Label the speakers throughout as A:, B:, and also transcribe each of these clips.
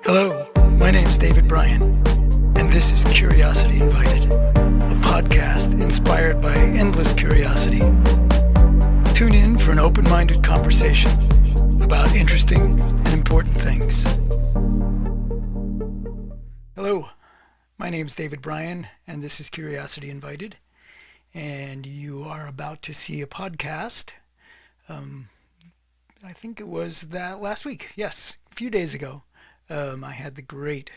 A: Hello, my name is David Bryan, and this is Curiosity Invited, a podcast inspired by endless curiosity. Tune in for an open-minded conversation about interesting and important things. Hello, my name is David Bryan, and this is Curiosity Invited, and you are about to see a podcast. I think it was that last week. Yes, a few days ago. I had the great,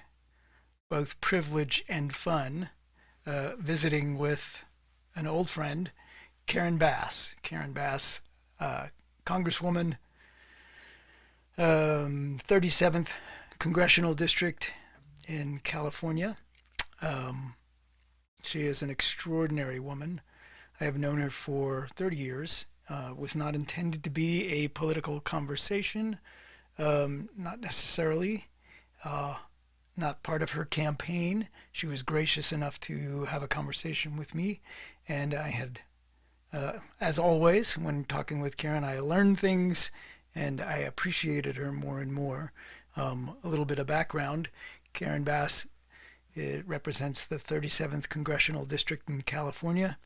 A: both privilege and fun, visiting with an old friend, Karen Bass. Karen Bass, Congresswoman, 37th Congressional District in California. She is an extraordinary woman. I have known her for 30 years. Was not intended to be a political conversation, not necessarily. Not part of her campaign. She was gracious enough to have a conversation with me, and I had, as always, when talking with Karen, I learned things, and I appreciated her more and more. A little bit of background: Karen Bass, it represents the 37th Congressional District in California.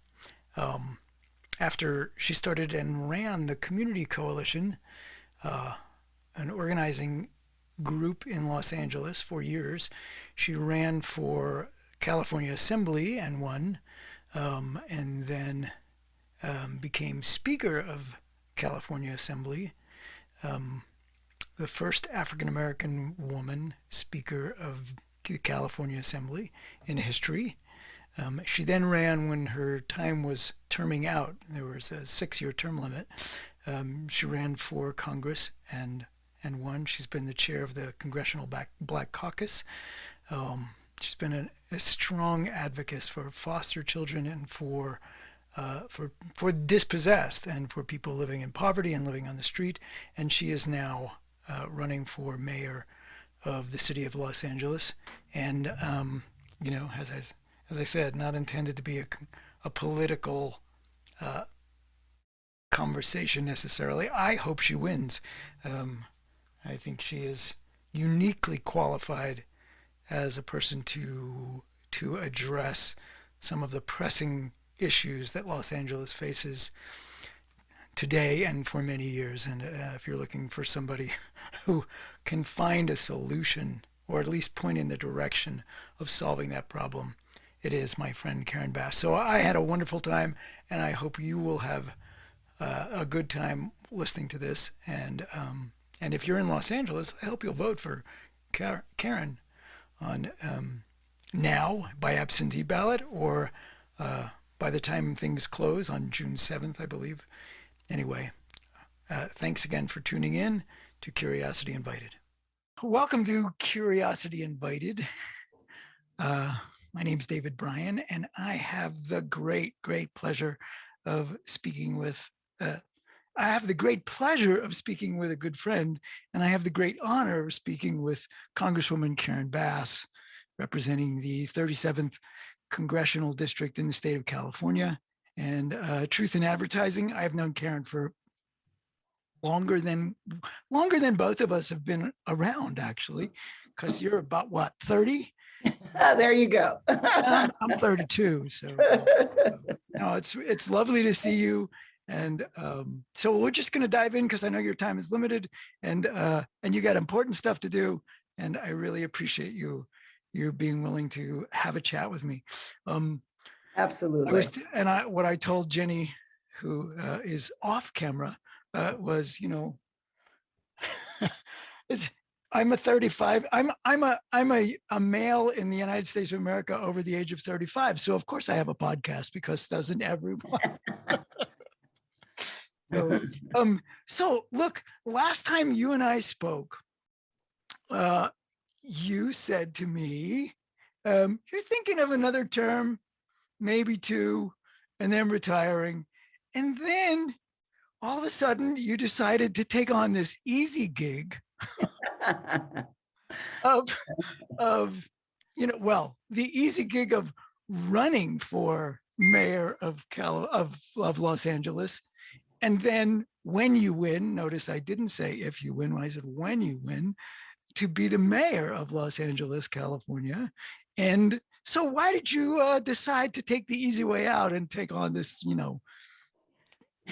A: After she started and ran the Community Coalition, an organizing group in Los Angeles for years. She ran for California Assembly and won, and then became Speaker of California Assembly, the first African American woman Speaker of the California Assembly in history. She then ran when her time was terming out. There was a 6-year term limit. She ran for Congress and won. She's been the chair of the Congressional Black Caucus. She's been a strong advocate for foster children and for dispossessed and for people living in poverty and living on the street. And she is now running for mayor of the city of Los Angeles. And as I said, not intended to be a political conversation necessarily. I hope she wins. I think she is uniquely qualified as a person to address some of the pressing issues that Los Angeles faces today and for many years. And if you're looking for somebody who can find a solution, or at least point in the direction of solving that problem, it is my friend Karen Bass. So I had a wonderful time, and I hope you will have a good time listening to this. And if you're in Los Angeles, I hope you'll vote for Karen on now by absentee ballot, or by the time things close on June 7th, I believe. Anyway, thanks again for tuning in to Curiosity Invited. Welcome to Curiosity Invited. My name is David Bryan, and I have the great pleasure of speaking with a good friend, and I have the great honor of speaking with Congresswoman Karen Bass, representing the 37th Congressional District in the state of California. And truth in advertising, I've known Karen for longer than both of us have been around, actually, because you're about, what, 30?
B: There you go.
A: I'm 32, so no, it's lovely to see you. And so we're just going to dive in, because I know your time is limited, and you got important stuff to do. And I really appreciate you being willing to have a chat with me.
B: Absolutely.
A: What I told Jenny, who is off camera, was, I'm a 35. I'm a male in the United States of America over the age of 35. So of course I have a podcast, because doesn't everyone? So look, last time you and I spoke, you said to me, you're thinking of another term, maybe 2, and then retiring. And then all of a sudden you decided to take on this easy gig of the easy gig of running for mayor of Los Angeles, and then when you win, notice I didn't say if you win, I said when you win, to be the mayor of Los Angeles, California. And so why did you decide to take the easy way out and take on this,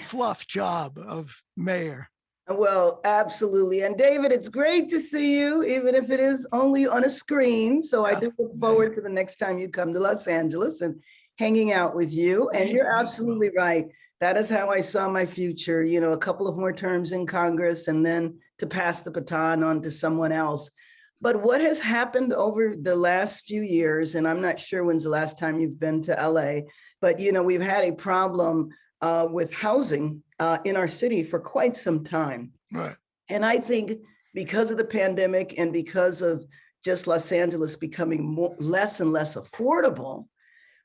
A: fluff job of mayor?
B: Well, absolutely. And David, it's great to see you, even if it is only on a screen. So I do look forward to the next time you come to Los Angeles and hanging out with you. And you're absolutely right. That is how I saw my future, a couple of more terms in Congress and then to pass the baton on to someone else. But what has happened over the last few years, and I'm not sure when's the last time you've been to LA, but we've had a problem with housing in our city for quite some time.
A: Right.
B: And I think because of the pandemic and because of just Los Angeles becoming less and less affordable,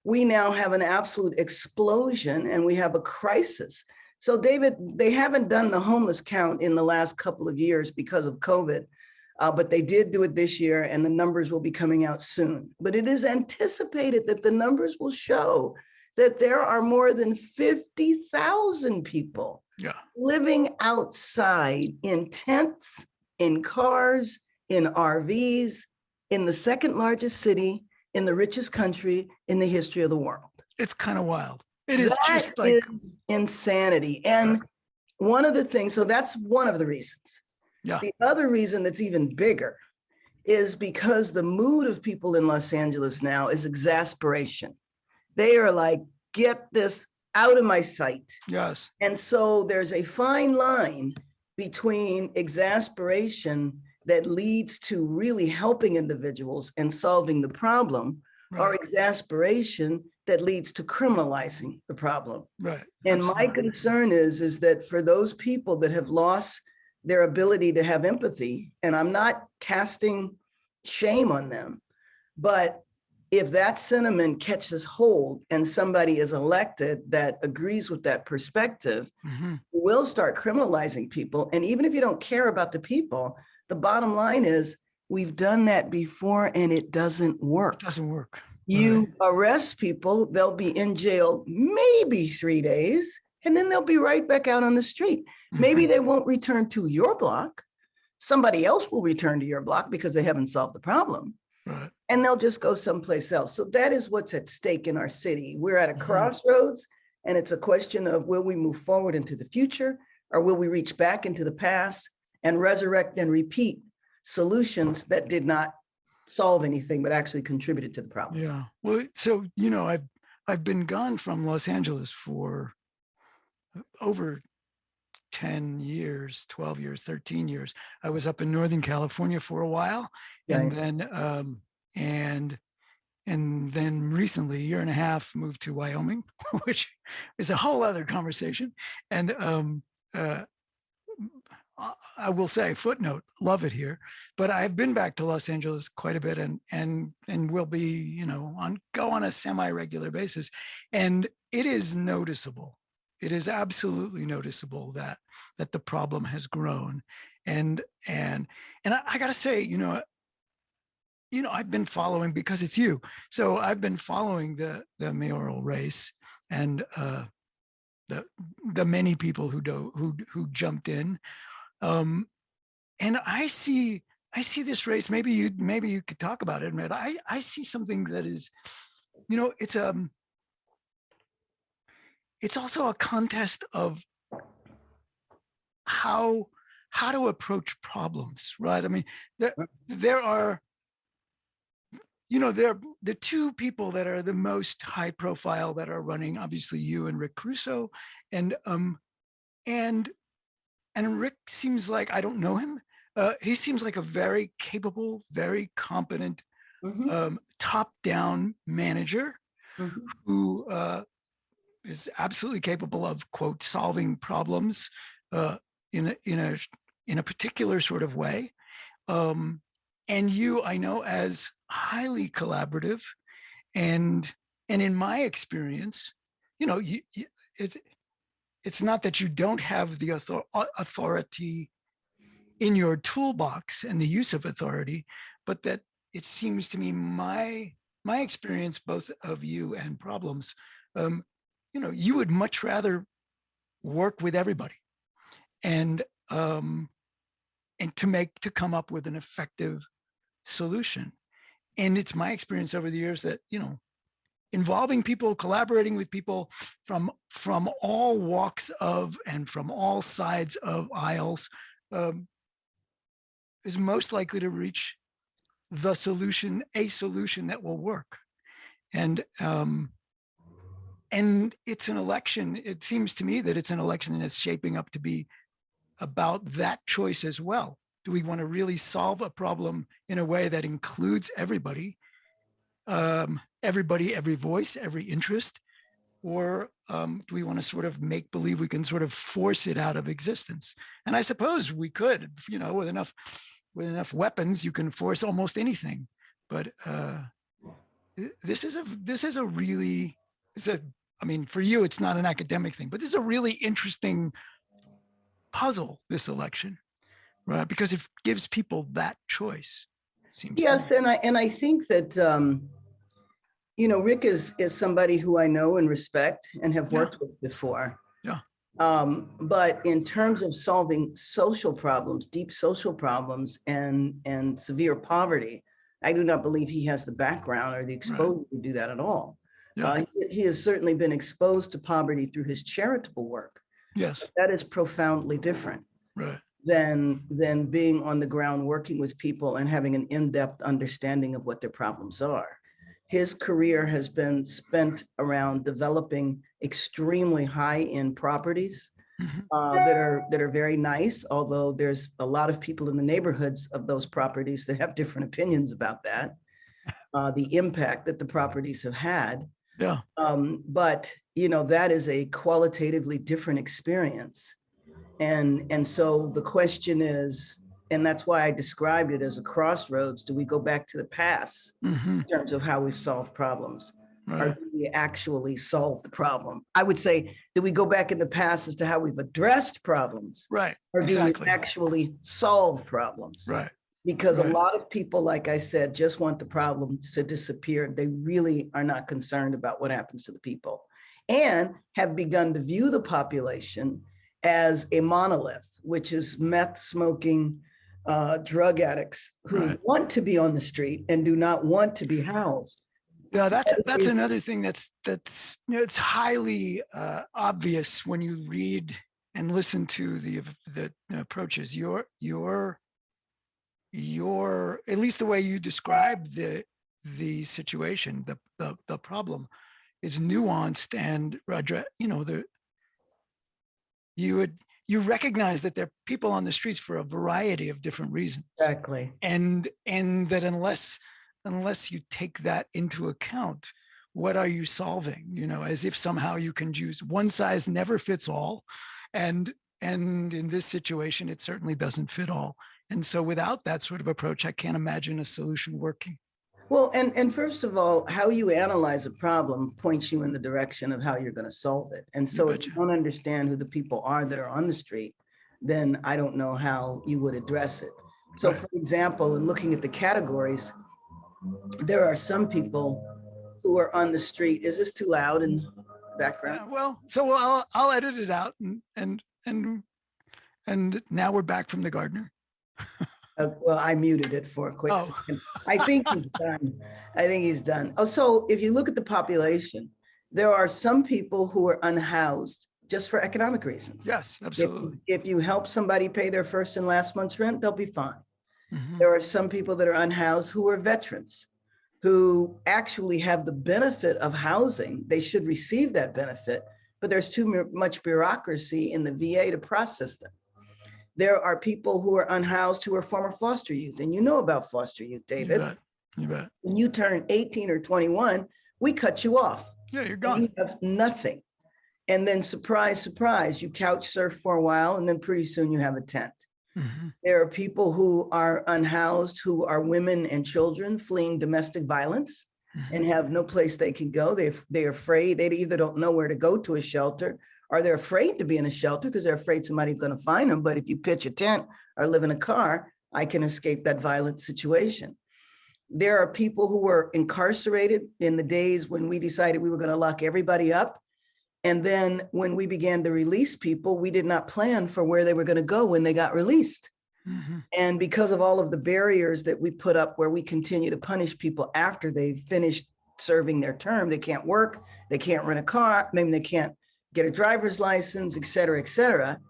B: we now have an absolute explosion and we have a crisis. So David, they haven't done the homeless count in the last couple of years because of COVID, but they did do it this year and the numbers will be coming out soon. But it is anticipated that the numbers will show that there are more than 50,000 people living outside in tents, in cars, in RVs, in the second largest city, in the richest country in the history of the world.
A: It's kind of wild. It is just
B: like insanity. And one of the things, so that's one of the reasons.
A: Yeah.
B: The other reason that's even bigger is because the mood of people in Los Angeles now is exasperation. They are like, get this out of my sight.
A: Yes.
B: And so there's a fine line between exasperation that leads to really helping individuals and solving the problem, or exasperation that leads to criminalizing the problem.
A: Right.
B: And
A: Absolutely.
B: my concern is that for those people that have lost their ability to have empathy, and I'm not casting shame on them, but if that sentiment catches hold and somebody is elected that agrees with that perspective, we'll start criminalizing people. And even if you don't care about the people, the bottom line is we've done that before and it doesn't work.
A: It doesn't work.
B: You arrest people, they'll be in jail maybe 3 days, and then they'll be right back out on the street. Maybe they won't return to your block. Somebody else will return to your block because they haven't solved the problem.
A: Right.
B: And they'll just go someplace else. So that is what's at stake in our city. We're at a crossroads, and it's a question of will we move forward into the future, or will we reach back into the past and resurrect and repeat solutions that did not solve anything, but actually contributed to the problem.
A: Yeah. Well, so, I've been gone from Los Angeles for over 10 years, 12 years, 13 years. I was up in Northern California for a while. And then recently, a year and a half, moved to Wyoming, which is a whole other conversation. And I will say, footnote, love it here, but I've been back to Los Angeles quite a bit and will be, go on a semi-regular basis. And it is noticeable. It is absolutely noticeable that the problem has grown. And I gotta say, I've been following, because it's you. So I've been following the mayoral race and the many people who jumped in. And I see this race. Maybe you could talk about it, Matt. I see something that is, it's also a contest of how to approach problems, right? I mean, there are, the two people that are the most high profile that are running, obviously you and Rick Caruso, and Rick seems like, I don't know him. He seems like a very capable, very competent, top-down manager who is absolutely capable of, quote, solving problems in a particular sort of way. And you, I know, as highly collaborative, and in my experience, it's not that you don't have the authority in your toolbox and the use of authority, but that it seems to me my experience, both of you and problems, you would much rather work with everybody and to come up with an effective solution. And it's my experience over the years that, involving people, collaborating with people from all walks of and from all sides of aisles is most likely to reach a solution that will work. And it's an election. It seems to me that it's an election that's shaping up to be about that choice as well. Do we want to really solve a problem in a way that includes everybody, every voice, every interest, or do we want to sort of make believe we can sort of force it out of existence? And I suppose we could, with enough weapons, you can force almost anything. But this is a really, I mean, for you, it's not an academic thing, but this is a really interesting puzzle, this election, right? Because it gives people that choice. Seems
B: yes,
A: to me.
B: and I think that Rick is somebody who I know and respect and have worked with before.
A: Yeah.
B: But in terms of solving social problems, deep social problems, and severe poverty, I do not believe he has the background or the exposure to do that at all.
A: Yeah.
B: He has certainly been exposed to poverty through his charitable work.
A: Yes.
B: That is profoundly different.
A: Right.
B: Than being on the ground working with people and having an in-depth understanding of what their problems are. His career has been spent around developing extremely high-end properties that are very nice, although there's a lot of people in the neighborhoods of those properties that have different opinions about that, the impact that the properties have had.
A: Yeah.
B: But that is a qualitatively different experience. And so the question is, and that's why I described it as a crossroads. Do we go back to the past in terms of how we've solved problems?
A: Right.
B: Or do we actually solve the problem? I would say, do we go back in the past as to how we've addressed problems?
A: Right.
B: Or do
A: Exactly.
B: we actually solve problems?
A: Right.
B: Because
A: Right.
B: a lot of people, like I said, just want the problems to disappear. They really are not concerned about what happens to the people, and have begun to view the population as a monolith, which is meth smoking drug addicts who want to be on the street and do not want to be housed.
A: Yeah, that's another thing that's it's highly obvious when you read and listen to the approaches. Your at least the way you describe the situation, the problem is nuanced, and you recognize that there are people on the streets for a variety of different reasons.
B: Exactly.
A: And that unless you take that into account, what are you solving? As if somehow you can choose one size never fits all. And in this situation, it certainly doesn't fit all. And so without that sort of approach, I can't imagine a solution working.
B: Well, and first of all, how you analyze a problem points you in the direction of how you're going to solve it. And so if you don't understand who the people are that are on the street, then I don't know how you would address it. So for example, in looking at the categories, there are some people who are on the street. Is this too loud in the background?
A: I'll edit it out, and now we're back from the gardener.
B: Well, I muted it for a quick second. I think he's done. Oh, so if you look at the population, there are some people who are unhoused just for economic reasons.
A: Yes, absolutely.
B: If you help somebody pay their first and last month's rent, they'll be fine. There are some people that are unhoused who are veterans, who actually have the benefit of housing. They should receive that benefit, but there's too much bureaucracy in the VA to process them. There are people who are unhoused who are former foster youth. And you know about foster youth, David.
A: You bet.
B: When you turn 18 or 21, we cut you off.
A: Yeah, you're gone.
B: You have nothing. And then surprise, surprise, you couch surf for a while, and then pretty soon you have a tent. There are people who are unhoused, who are women and children fleeing domestic violence and have no place they can go. They're afraid. They either don't know where to go to a shelter, or they're afraid to be in a shelter because they're afraid somebody's going to find them. But if you pitch a tent or live in a car, I can escape that violent situation. There are people who were incarcerated in the days when we decided we were going to lock everybody up. And then when we began to release people, we did not plan for where they were going to go when they got released.
A: Mm-hmm.
B: And because of all of the barriers that we put up where we continue to punish people after they've finished serving their term, they can't work, they can't rent a car, maybe they can't get a driver's license, et cetera,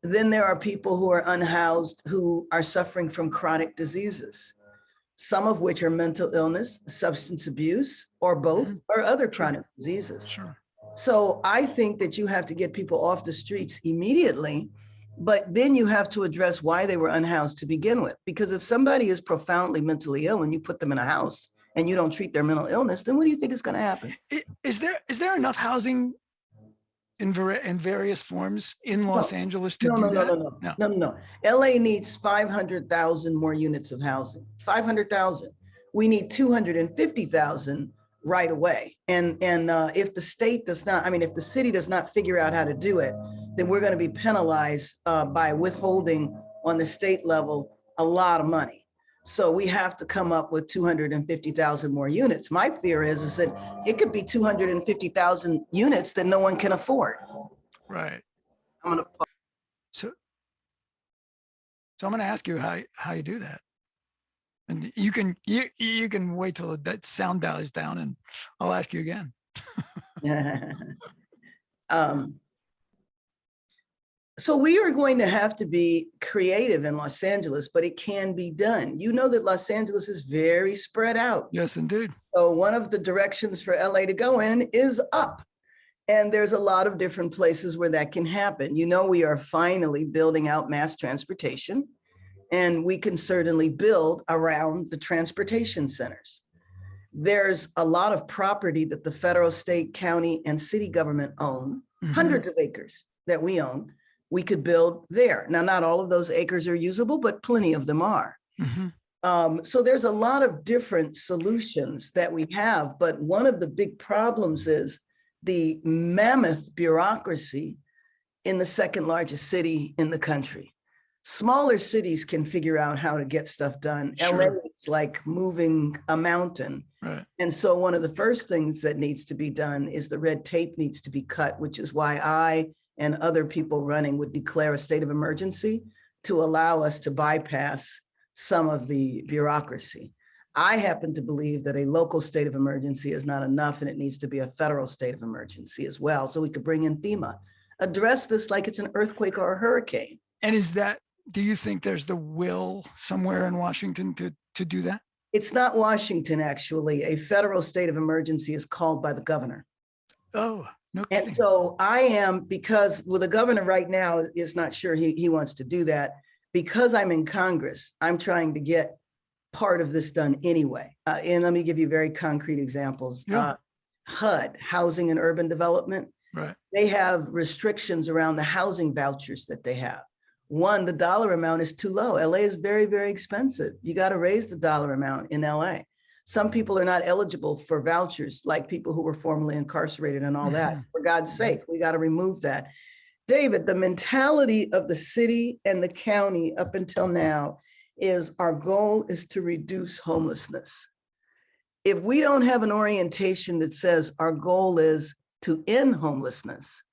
B: then there are people who are unhoused who are suffering from chronic diseases, some of which are mental illness, substance abuse, or both, or other chronic diseases.
A: Sure.
B: So I think that you have to get people off the streets immediately, but then you have to address why they were unhoused to begin with. Because if somebody is profoundly mentally ill and you put them in a house and you don't treat their mental illness, then what do you think is going to happen?
A: Is there enough housing in various forms in Los Angeles to do that?
B: No. LA needs 500,000 more units of housing. 500,000. We need 250,000 right away. And if the state does not, I mean, if the city does not figure out how to do it, then we're going to be penalized by withholding on the state level a lot of money. So we have to come up with 250,000 more units. My fear is that it could be 250,000 units that no one can afford.
A: Right.
B: I'm going to.
A: So I'm going to ask you how you do that. And you can wait till that sound dies down and I'll ask you again.
B: So we are going to have to be creative in Los Angeles, but it can be done. You know that Los Angeles is very spread out.
A: Yes, indeed.
B: So one of the directions for LA to go in is up. And there's a lot of different places where that can happen. You know, we are finally building out mass transportation. And we can certainly build around the transportation centers. There's a lot of property that the federal, state, county, and city government own, hundreds of acres that we own. We could build there. Now, not all of those acres are usable, but plenty of them are. So there's a lot of different solutions that we have, but one of the big problems is the mammoth bureaucracy in the second largest city in the country. Smaller cities can figure out how to get stuff done.
A: Sure.
B: LA is like moving a mountain.
A: Right.
B: And so one of the first things that needs to be done is the red tape needs to be cut, which is why I and other people running would declare a state of emergency to allow us to bypass some of the bureaucracy. I happen to believe that a local state of emergency is not enough and it needs to be a federal state of emergency as well. So we could bring in FEMA, address this like it's an earthquake or a hurricane.
A: And do you think there's the will somewhere in Washington to do that?
B: It's not Washington, actually. A federal state of emergency is called by the governor.
A: Oh, no kidding.
B: And so I am, because the governor right now is not sure he wants to do that. Because I'm in Congress, I'm trying to get part of this done anyway. And let me give you very concrete examples.
A: Yeah.
B: HUD, Housing and Urban Development.
A: Right.
B: They have restrictions around the housing vouchers that they have. One, the dollar amount is too low. LA is very, very expensive. You got to raise the dollar amount in LA. Some people are not eligible for vouchers, like people who were formerly incarcerated and all that. For God's sake, we got to remove that. David, the mentality of the city and the county up until now is our goal is to reduce homelessness. If we don't have an orientation that says our goal is to end homelessness,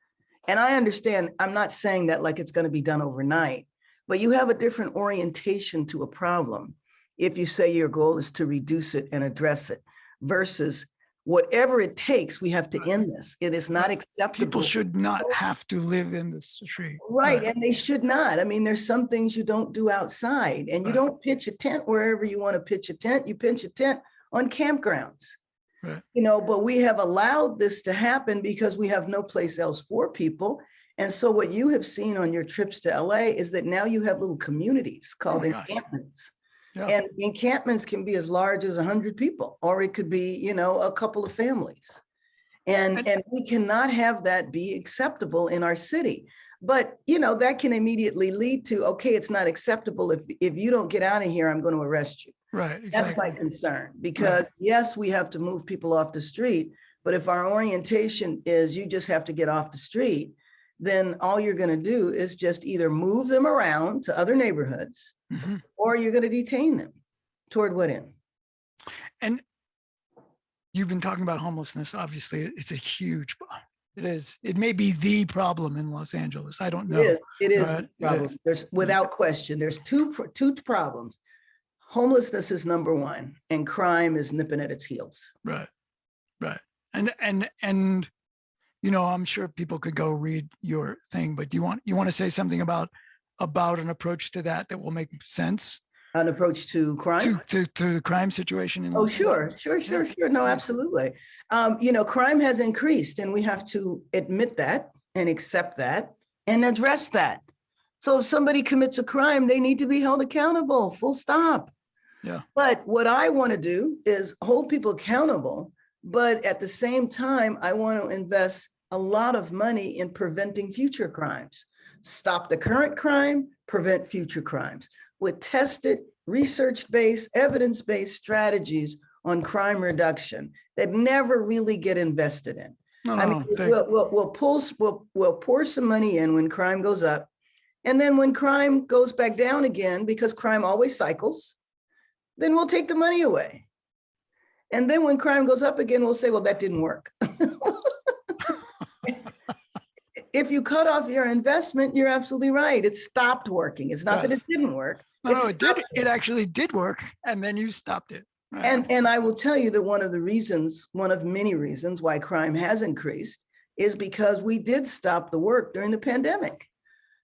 B: and I understand, I'm not saying that like it's going to be done overnight, but you have a different orientation to a problem if you say your goal is to reduce it and address it versus whatever it takes, we have to end this. It is not acceptable.
A: People should not have to live in the street.
B: Right, and they should not. I mean, there's some things you don't do outside, and you don't pitch a tent wherever you want to pitch a tent. You pitch a tent on campgrounds.
A: Right.
B: You know, but we have allowed this to happen because we have no place else for people. And so what you have seen on your trips to LA is that now you have little communities called encampments.
A: Yeah.
B: And encampments can be as large as 100 people, or it could be, you know, a couple of families. And we cannot have that be acceptable in our city. But, you know, that can immediately lead to, okay, it's not acceptable. If you don't get out of here, I'm going to arrest you.
A: Right. Exactly.
B: That's my concern, because yes, we have to move people off the street. But if our orientation is you just have to get off the street, then all you're going to do is just either move them around to other neighborhoods or you're going to detain them. Toward what end?
A: And you've been talking about homelessness. Obviously, it's a huge It is. It may be the problem in Los Angeles. I don't
B: It
A: know.
B: is. It is
A: But
B: the
A: it
B: problem.
A: is.
B: There's without question. There's two problems. Homelessness is number one, and crime is nipping at its heels.
A: Right. Right. And I'm sure people could go read your thing, but you want to say something about an approach to that will make sense
B: An approach to crime.
A: to the crime situation in
B: Oh,
A: Los
B: sure,
A: Angeles?
B: sure, sure,
A: Yeah,
B: sure. No,
A: please.
B: absolutely. Crime has increased, and we have to admit that and accept that and address that. So if somebody commits a crime, they need to be held accountable, full stop.
A: Yeah.
B: But what I want to do is hold people accountable, but at the same time, I want to invest a lot of money in preventing future crimes. Stop the current crime, prevent future crimes with tested, research-based, evidence-based strategies on crime reduction that never really get invested in.
A: No.
B: We'll pour some money in when crime goes up, and then when crime goes back down again, because crime always cycles, then we'll take the money away. And then when crime goes up again, we'll say, well, that didn't work. If you cut off your investment, you're absolutely right. It stopped working. It's not that it didn't work.
A: No, it did. It actually did work. And then you stopped it. Right.
B: And I will tell you that one of many reasons why crime has increased is because we did stop the work during the pandemic.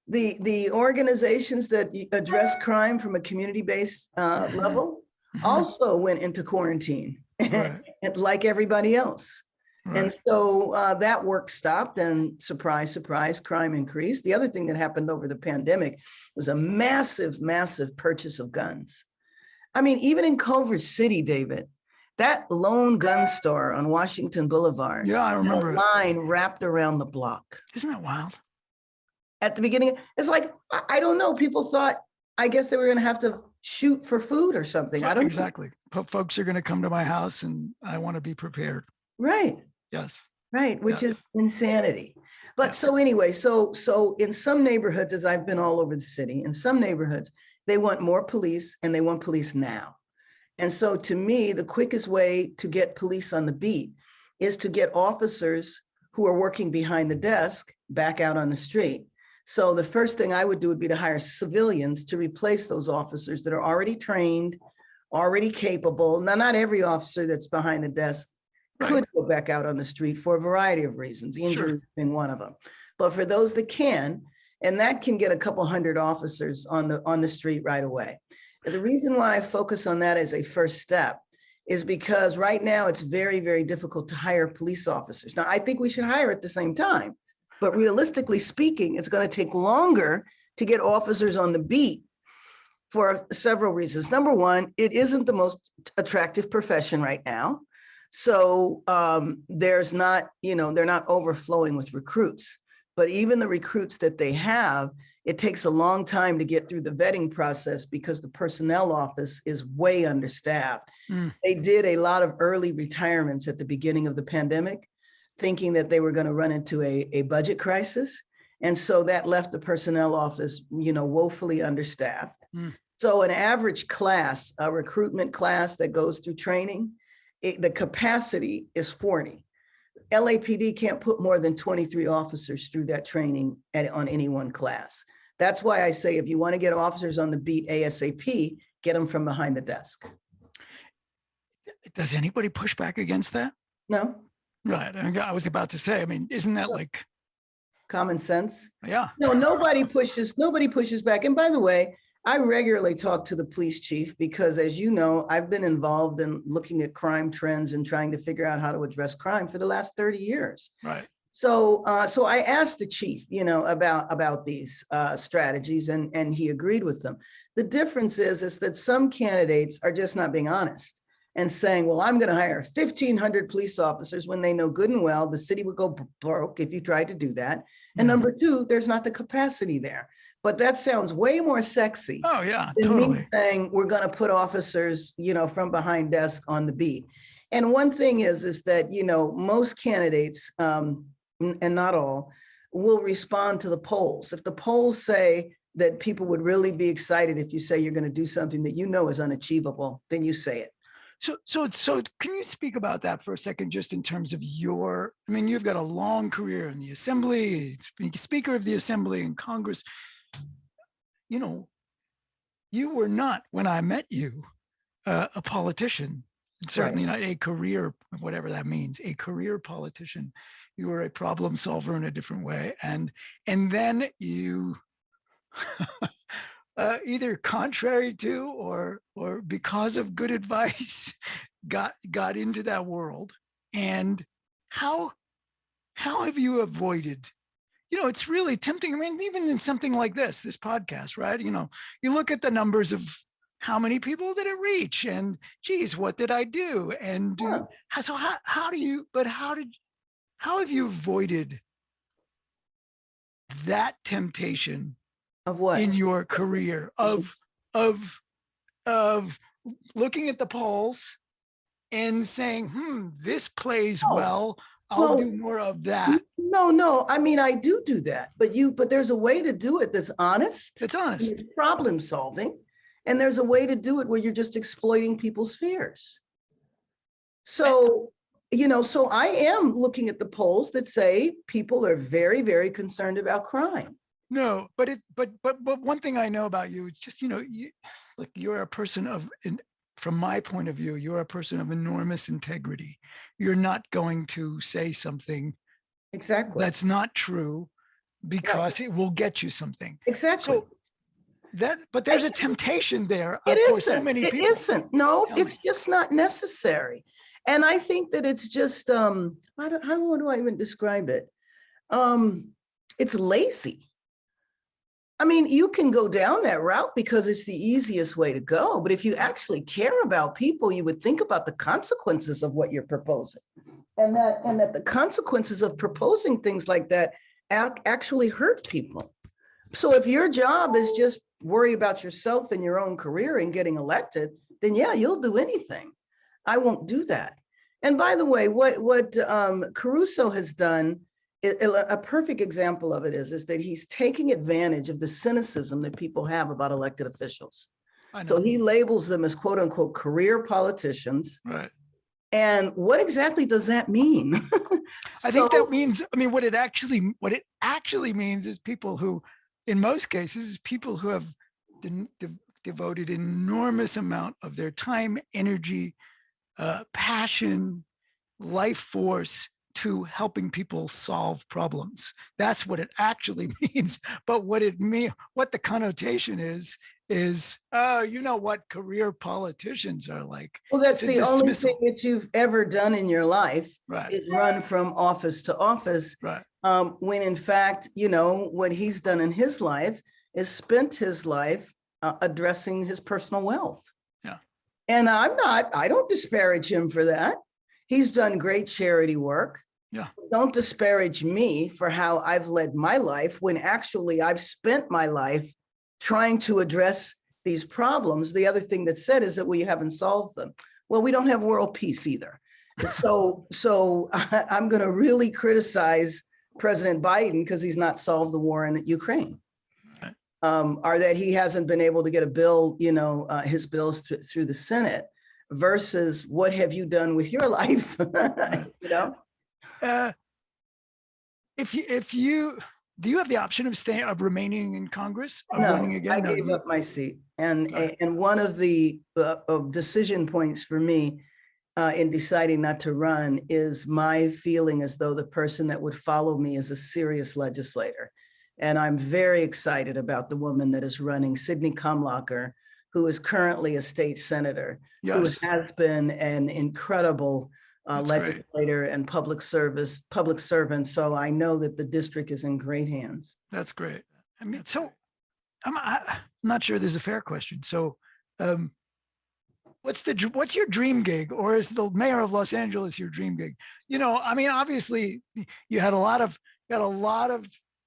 B: The organizations that address crime from a community-based level also went into quarantine, right. Like everybody else. Right. And so that work stopped, and surprise, surprise, crime increased. The other thing that happened over the pandemic was a massive, massive purchase of guns. I mean, even in Culver City, David, that lone gun store on Washington Boulevard.
A: Yeah, I remember.
B: A line wrapped around the block.
A: Isn't that wild?
B: At the beginning, it's like, I don't know. People thought, I guess they were going to have to shoot for food or something. I don't know.
A: Exactly. Folks are going to come to my house, and I want to be prepared.
B: Right.
A: Yes.
B: Right. Which is insanity. But so anyway, so in some neighborhoods, as I've been all over the city, in some neighborhoods, they want more police, and they want police now. And so to me, the quickest way to get police on the beat is to get officers who are working behind the desk back out on the street. So the first thing I would do would be to hire civilians to replace those officers that are already trained, already capable. Now, not every officer that's behind the desk could go back out on the street for a variety of reasons, injury being one of them. But for those that can, and that can get a couple hundred officers on the street right away. The reason why I focus on that as a first step is because right now it's very, very difficult to hire police officers. Now, I think we should hire at the same time, but realistically speaking, it's going to take longer to get officers on the beat for several reasons. Number one, it isn't the most attractive profession right now. So there's not, they're not overflowing with recruits, but even the recruits that they have, it takes a long time to get through the vetting process because the personnel office is way understaffed. They did a lot of early retirements at the beginning of the pandemic, thinking that they were going to run into a budget crisis. And so that left the personnel office, woefully understaffed. So an average class, a recruitment class that goes through training, the capacity is 40. LAPD can't put more than 23 officers through that training on any one class. That's why I say, if you want to get officers on the beat ASAP, get them from behind the desk.
A: Does anybody push back against that?
B: No.
A: Right. I was about to say, isn't that like
B: common sense?
A: Yeah.
B: No, nobody pushes back. And by the way, I regularly talk to the police chief because, as you know, I've been involved in looking at crime trends and trying to figure out how to address crime for the last 30 years.
A: Right.
B: So I asked the chief, about these strategies, and he agreed with them. The difference is that some candidates are just not being honest and saying, well, I'm going to hire 1,500 police officers when they know good and well the city would go broke if you tried to do that. And number two, there's not the capacity there. But that sounds way more sexy.
A: Oh, yeah,
B: than
A: totally.
B: me saying we're going to put officers, from behind desk on the beat. And one thing is that, most candidates, and not all, will respond to the polls. If the polls say that people would really be excited if you say you're going to do something that is unachievable, then you say it.
A: So can you speak about that for a second, just in terms of your, I mean, you've got a long career in the Assembly, Speaker of the Assembly and Congress. You know, you were not, when I met you, a politician, certainly not a career, whatever that means, a career politician. You were a problem solver in a different way. And then you either contrary to or because of good advice got into that world. And how have you avoided, it's really tempting. I mean, even in something like this podcast, right? You look at the numbers of how many people did it reach, and geez, what did I do? And so how have you avoided that temptation
B: Of what?
A: in your career of looking at the polls and saying, this plays well, I'll do more of that?
B: No. I mean, I do that, but there's a way to do it that's honest.
A: It's honest.
B: It's problem solving. And there's a way to do it where you're just exploiting people's fears. So, so I am looking at the polls that say people are very, very concerned about crime.
A: No, but one thing I know about you, it's just, you're a person from my point of view, you're a person of enormous integrity. You're not going to say something
B: exactly
A: that's not true because it will get you something.
B: Exactly.
A: So but there's a temptation there
B: for
A: so many people.
B: It isn't. No, it's just not necessary. And I think that it's just, how do I even describe it? It's lazy. I mean, you can go down that route because it's the easiest way to go. But if you actually care about people, you would think about the consequences of what you're proposing. And that the consequences of proposing things like that actually hurt people. So if your job is just worry about yourself and your own career and getting elected, then yeah, you'll do anything. I won't do that. And by the way, what Caruso has done, a perfect example of it is that he's taking advantage of the cynicism that people have about elected officials. So he labels them as quote unquote career politicians.
A: Right.
B: And what exactly does that mean?
A: I think that means, what it actually means is people who, in most cases, people who have devoted an enormous amount of their time, energy, passion, life force to helping people solve problems. That's what it actually means. But what the connotation is, what career politicians are like.
B: Well, that's the only thing that you've ever done in your life,
A: right,
B: is run from office to office.
A: Right.
B: When in fact, what he's done in his life is spent his life addressing his personal wealth.
A: Yeah.
B: And I don't disparage him for that. He's done great charity work.
A: Yeah.
B: Don't disparage me for how I've led my life when actually I've spent my life trying to address these problems. The other thing that's said is that we haven't solved them. Well, we don't have world peace either. So I'm going to really criticize President Biden because he's not solved the war in Ukraine.
A: Right.
B: Or that he hasn't been able to get a bill, his bills through the Senate, versus what have you done with your life?
A: Do you have the option of remaining in Congress?
B: No,
A: running again?
B: I gave up my seat. And one of the decision points for me in deciding not to run is my feeling as though the person that would follow me is a serious legislator. And I'm very excited about the woman that is running, Sidney Kamlacher, who is currently a state senator,
A: yes,
B: who has been an incredible legislator
A: great.
B: And public servant. So I know that the district is in great hands.
A: That's great. So I'm not sure there's a fair question. So what's your dream gig, or is the mayor of Los Angeles your dream gig? Obviously you had a lot of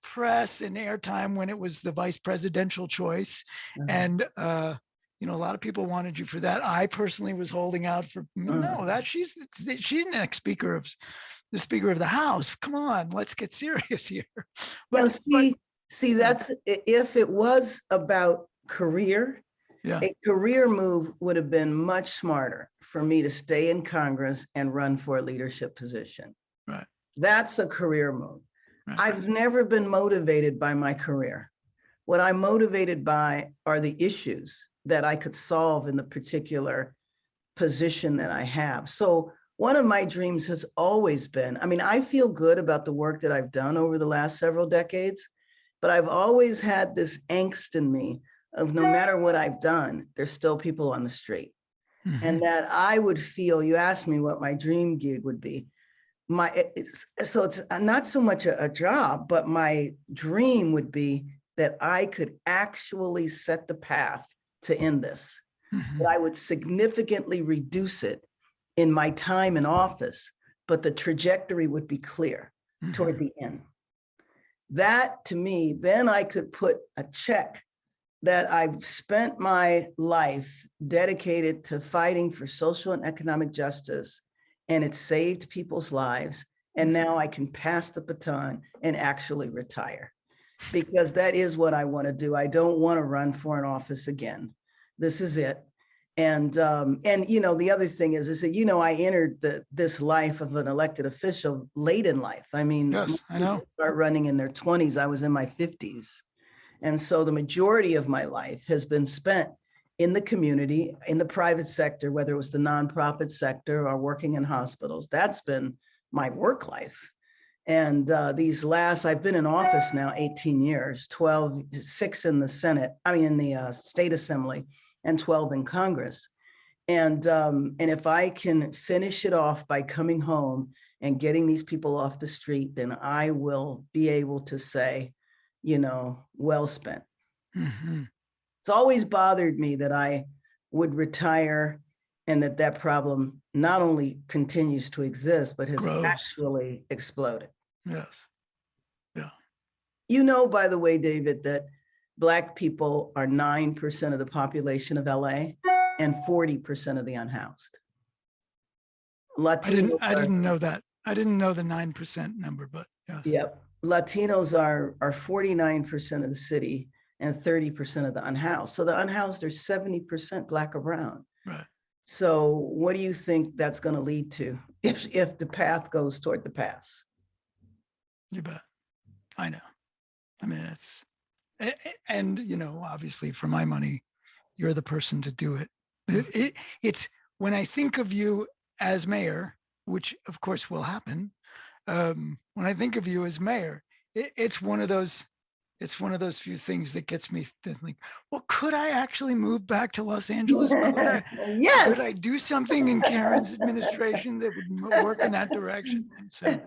A: press and airtime when it was the vice presidential choice. Mm-hmm. And a lot of people wanted you for that. I personally was holding out for she's the next speaker of the House. Come on, let's get serious here.
B: But see, that's, if it was about career
A: Yeah.
B: A career move would have been much smarter for me to stay in Congress and run for a leadership position.
A: Right.
B: That's a career move.
A: Right.
B: I've never been motivated by my career. What I'm motivated by are the issues that I could solve in the particular position that I have. So one of my dreams has always been, I mean, I feel good about the work that I've done over the last several decades, but I've always had this angst in me of no matter what I've done, there's still people on the street.
A: Mm-hmm.
B: And that I would feel, you asked me what my dream gig would be. So it's not so much a job, but my dream would be that I could actually set the path to end this.
A: Mm-hmm.
B: That I would significantly reduce it in my time in office, but the trajectory would be clear
A: Mm-hmm.
B: toward the end. That to me, then I could put a check that I've spent my life dedicated to fighting for social and economic justice, and it saved people's lives. And now I can pass the baton and actually retire, because that is what I want to do. I don't want to run for an office again. This is it. And you know, the other thing is that, you know, I entered this life of an elected official late in life. I mean,
A: Yes, I know.
B: Start running in their 20s. I was in my 50s. And so the majority of my life has been spent in the community, in the private sector, whether it was the nonprofit sector or working in hospitals. That's been my work life. And I've been in office now 18 years, 6 in the Senate, in the State Assembly, and 12 in Congress. And if I can finish it off by coming home and getting these people off the street, then I will be able to say, you know, well spent.
A: Mm-hmm.
B: It's always bothered me that I would retire and that problem not only continues to exist, but has actually exploded.
A: Yes. Yeah.
B: You know, by the way, David, that Black people are 9% of the population of LA and 40% of the unhoused. Latinos
A: I didn't know that. I didn't know the 9% number, but yes.
B: Yep. Latinos are 49% of the city and 30% of the unhoused. So the unhoused are 70% Black or brown.
A: Right.
B: So what do you think that's going to lead to if the path goes toward the pass?
A: You bet. I know. I mean, and you know, obviously for my money, you're the person to do it. It's when I think of you as mayor, which of course will happen. When I think of you as mayor, it's one of those few things that gets me thinking, well, could I actually move back to Los Angeles?
B: Yes.
A: Could I do something in Karen's administration that would work in that direction? And so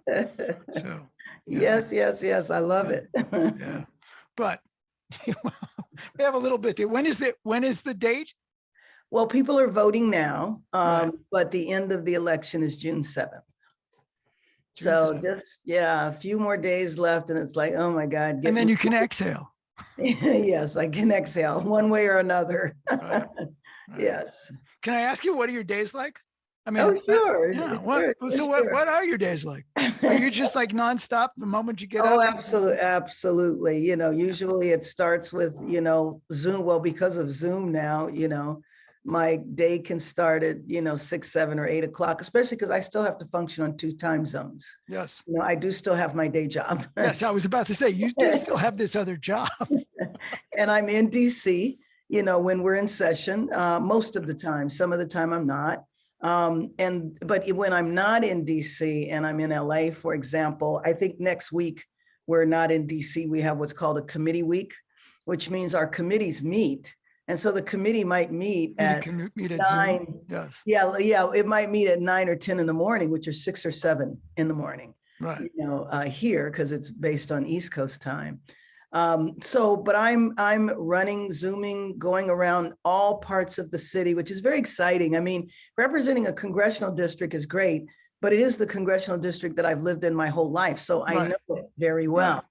A: yeah.
B: Yes. I love it.
A: Yeah. But we have a little bit. When is the date?
B: Well, people are voting now,
A: Right.
B: but the end of the election is June 7th. So just, a few more days left, and it's like, oh my God.
A: And then you can exhale.
B: Yes, I can exhale one way or another.
A: Right.
B: Yes.
A: Can I ask you, what are your days like? I mean,
B: oh, sure.
A: Yeah.
B: Sure.
A: What are your days like? Are you just like nonstop the moment you get up?
B: Oh, absolutely. You know, usually it starts with, you know, Zoom. Well, because of Zoom now, you know, my day can start at, you know, 6, 7, or 8 o'clock, especially because I still have to function on 2 time zones.
A: Yes.
B: You know, I do still have my day job.
A: Yes, I was about to say, you do still have this other job.
B: And I'm in DC, you know, when we're in session, most of the time. Some of the time I'm not. But when I'm not in DC and I'm in LA, for example, I think next week we're not in DC. We have what's called a committee week, which means our committees meet. And so the committee might meet at 9.
A: Zoom. Yes.
B: Yeah. It might meet at 9 or 10 in the morning, which are 6 or 7 in the morning.
A: Right.
B: You know, here, because it's based on East Coast time. But I'm running, Zooming, going around all parts of the city, which is very exciting. I mean, representing a congressional district is great, but it is the congressional district that I've lived in my whole life. So I know it very well. Right.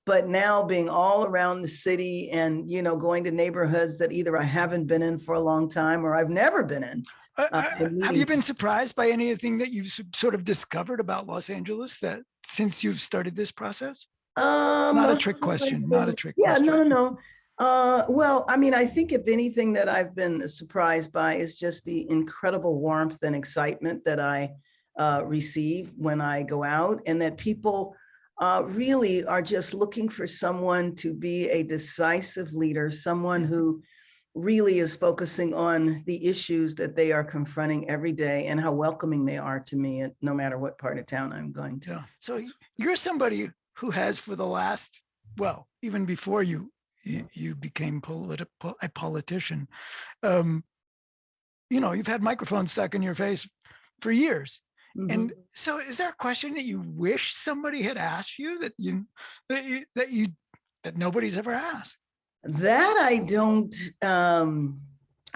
B: But now being all around the city and, you know, going to neighborhoods that either I haven't been in for a long time or I've never been in.
A: Have you been surprised by anything that you've sort of discovered about Los Angeles that since you've started this process? Not a trick question. Not a trick question.
B: No. Well, I mean, I think if anything that I've been surprised by is just the incredible warmth and excitement that I receive when I go out, and that people really are just looking for someone to be a decisive leader, someone who really is focusing on the issues that they are confronting every day and how welcoming they are to me, no matter what part of town I'm going to.
A: Yeah. So you're somebody who has, for the last, well, even before you became a politician, you've had microphones stuck in your face for years. Mm-hmm. And so is there a question that you wish somebody had asked you that nobody's ever asked?
B: That I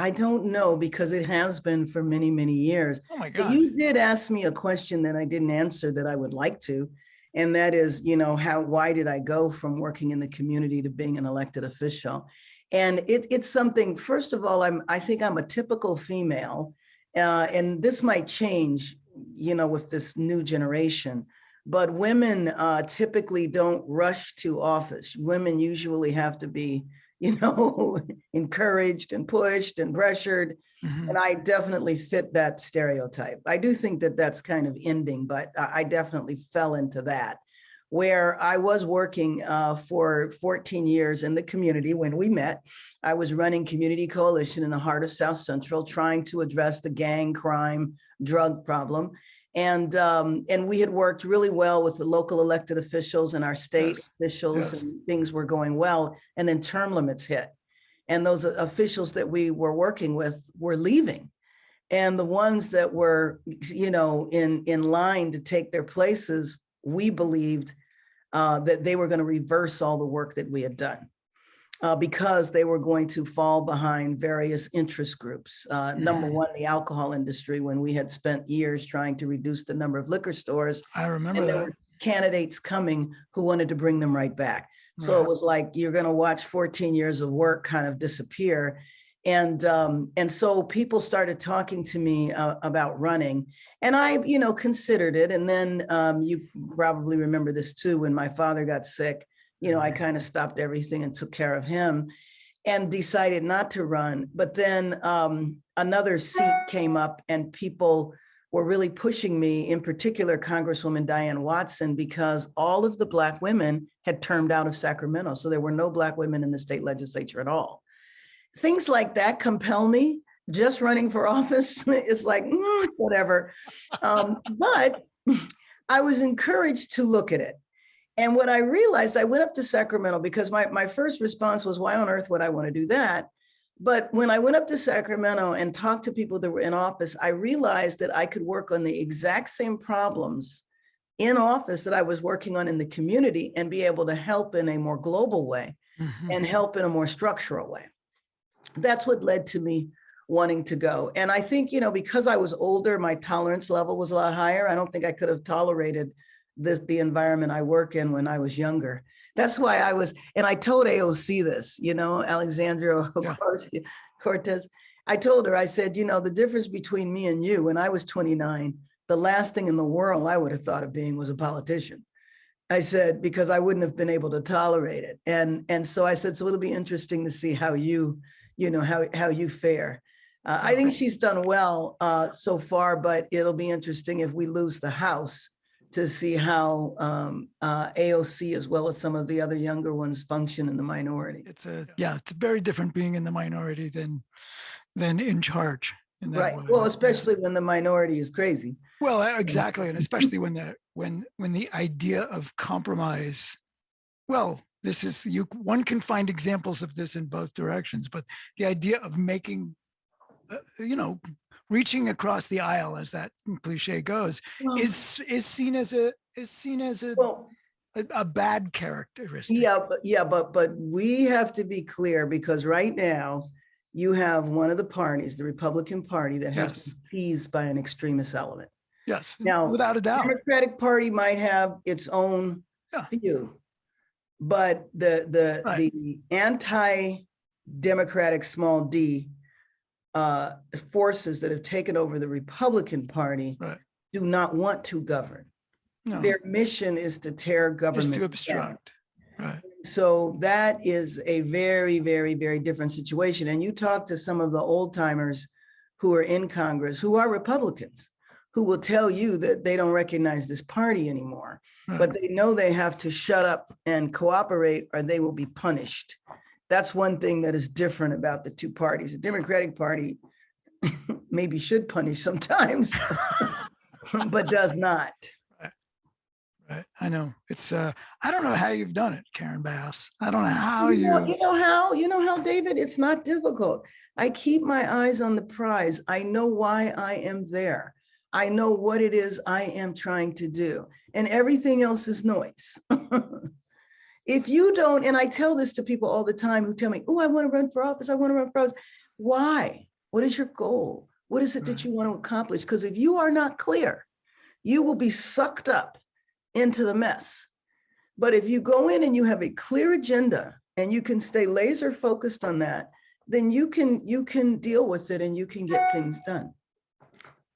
B: don't know, because it has been for many, many years.
A: Oh my God.
B: But you did ask me a question that I didn't answer that I would like to. And that is, why did I go from working in the community to being an elected official? And it's something, first of all, I think I'm a typical female, and this might change, with this new generation. But women typically don't rush to office. Women usually have to be, encouraged and pushed and pressured. Mm-hmm. And I definitely fit that stereotype. I do think that that's kind of ending, but I definitely fell into that, where I was working for 14 years in the community. When we met, I was running Community Coalition in the heart of South Central, trying to address the gang crime, drug problem. And we had worked really well with the local elected officials and our state officials, and things were going well. And then term limits hit. And those officials that we were working with were leaving. And the ones that were, in line to take their places, we believed that they were going to reverse all the work that we had done. Because they were going to fall behind various interest groups. Number one, the alcohol industry, when we had spent years trying to reduce the number of liquor stores. I remember and there were candidates coming who wanted to bring them right back. Right. So it was like, you're going to watch 14 years of work kind of disappear. And so people started talking to me about running, and I, considered it. And then you probably remember this too, when my father got sick. I kind of stopped everything and took care of him and decided not to run. But then another seat came up, and people were really pushing me, in particular, Congresswoman Diane Watson, because all of the Black women had termed out of Sacramento. So there were no Black women in the state legislature at all. Things like that compel me. Just running for office is like, whatever. But I was encouraged to look at it. And what I realized, I went up to Sacramento because my first response was, why on earth would I want to do that? But when I went up to Sacramento and talked to people that were in office, I realized that I could work on the exact same problems in office that I was working on in the community, and be able to help in a more global way, and help in a more structural way. That's what led to me wanting to go. And I think, because I was older, my tolerance level was a lot higher. I don't think I could have tolerated the environment I work in when I was younger. That's why and I told AOC this, Alexandria Cortez. I told her, I said, the difference between me and you, when I was 29, the last thing in the world I would have thought of being was a politician. I said, because I wouldn't have been able to tolerate it. And so I said, so it'll be interesting to see how you fare. I think she's done well so far, but it'll be interesting if we lose the House to see how AOC, as well as some of the other younger ones, function in the minority.
A: It's very different being in the minority than in charge. In that
B: right.
A: way.
B: Well, especially when the minority is crazy.
A: Well, exactly, and especially when the idea of compromise. Well, this is one can find examples of this in both directions, but the idea of making, reaching across the aisle, as that cliche goes, is seen as a bad characteristic.
B: But we have to be clear, because right now you have one of the parties, the Republican Party, that has been seized by an extremist element.
A: Yes,
B: now,
A: without a doubt.
B: The Democratic Party might have its own view, but the anti-democratic small d forces that have taken over the Republican Party do not want to govern. No. Their mission is to tear government
A: down. To obstruct. Right.
B: So that is a very, very, very different situation. And you talk to some of the old timers who are in Congress, who are Republicans, who will tell you that they don't recognize this party anymore, but they know they have to shut up and cooperate or they will be punished. That's one thing that is different about the two parties. The Democratic Party maybe should punish sometimes, but does not.
A: Right. I know it's, I don't know how you've done it, Karen Bass. I don't know how
B: you know how, David, it's not difficult. I keep my eyes on the prize. I know why I am there. I know what it is I am trying to do, and everything else is noise. If you don't, and I tell this to people all the time who tell me, oh, I want to run for office. I want to run for office. Why? What is your goal? What is it that you want to accomplish? Because if you are not clear, you will be sucked up into the mess. But if you go in and you have a clear agenda and you can stay laser focused on that, then you can deal with it and you can get things done.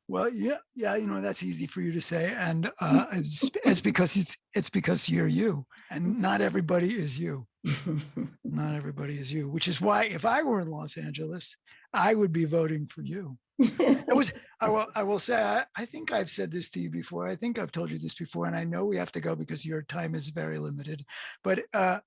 A: Well, yeah, you know, that's easy for you to say, and it's because you're you, and not everybody is you. Not everybody is you, which is why if I were in Los Angeles, I would be voting for you. I will say, I think I've said this to you before. I think I've told you this before, and I know we have to go because your time is very limited. But I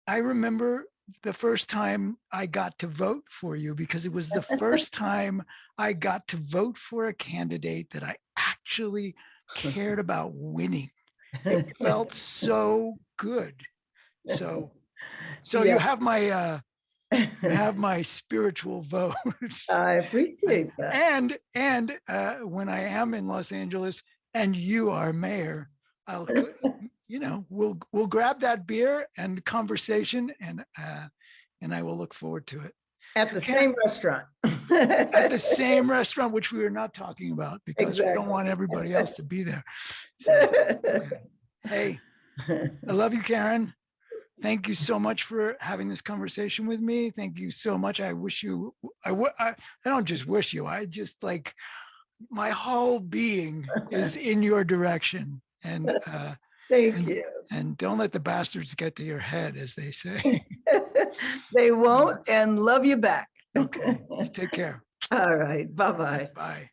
A: remember the first time I got to vote for you, because it was the first time I got to vote for a candidate that I actually cared about winning. It felt so good. So yeah. You have my spiritual vote.
B: I appreciate that.
A: And when I am in Los Angeles and you are mayor, I'll, you know, we'll grab that beer and conversation, and I will look forward to it.
B: At the same restaurant.
A: At the same restaurant, which we are not talking about because we don't want everybody else to be there. So, okay. Hey, I love you, Karen. Thank you so much for having this conversation with me. Thank you so much. I wish you, I don't just wish you, I just like, my whole being is in your direction. And
B: thank you.
A: And don't let the bastards get to your head, as they say.
B: They won't, and love you back.
A: Okay, you take care.
B: All right, bye-bye.
A: Bye.